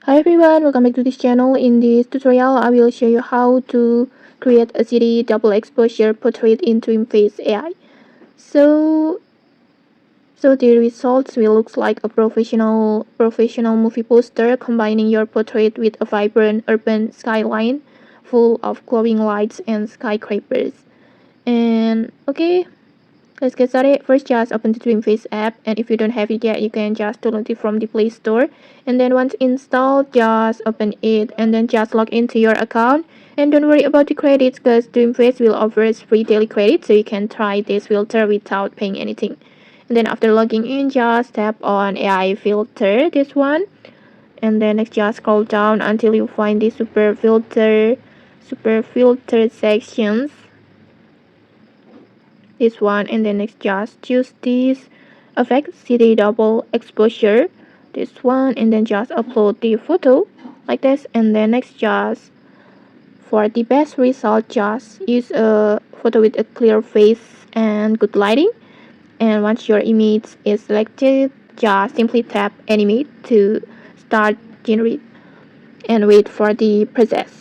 Hi everyone, welcome back to this channel. In this tutorial, I will show you how to create a city double exposure portrait in DreamFace AI. So, so the results will look like a professional movie poster combining your portrait with a vibrant urban skyline full of glowing lights and skyscrapers. And okay, let's get started. First, just open the DreamFace app, and if you don't have it yet, you can just download it from the Play Store. And then once installed, just open it, and then just log into your account. And don't worry about the credits, because DreamFace will offer free daily credits, so you can try this filter without paying anything. And then after logging in, just tap on AI filter, this one, and then next just scroll down until you find the super filter sections, this one, and then next just choose this effect city double exposure, this one, and then just upload the photo like this. And then next just for the best result, just use a photo with a clear face and good lighting. And once your image is selected, just simply tap animate to start generate and wait for the process.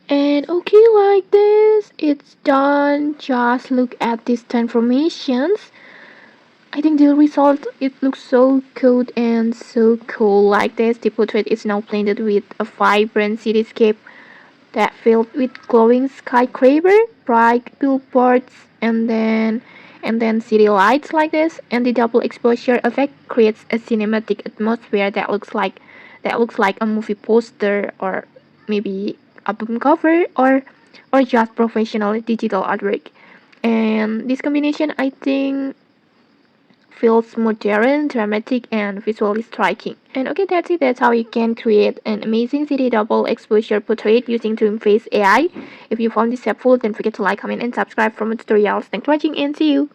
And okay, like this, it's done. Just look at these transformations. I think the result, it looks so good and so cool. Like this, the portrait is now blended with a vibrant cityscape that filled with glowing skyscraper, bright billboards, and then city lights like this. And the double exposure effect creates a cinematic atmosphere that looks like a movie poster, or maybe album cover, or just professional digital artwork. And this combination, I think, feels modern, dramatic, and visually striking. And okay, that's it. That's how you can create an amazing city double exposure portrait using DreamFace AI. If you found this helpful, don't forget to like, comment, and subscribe for more tutorials. Thanks for watching, and see you.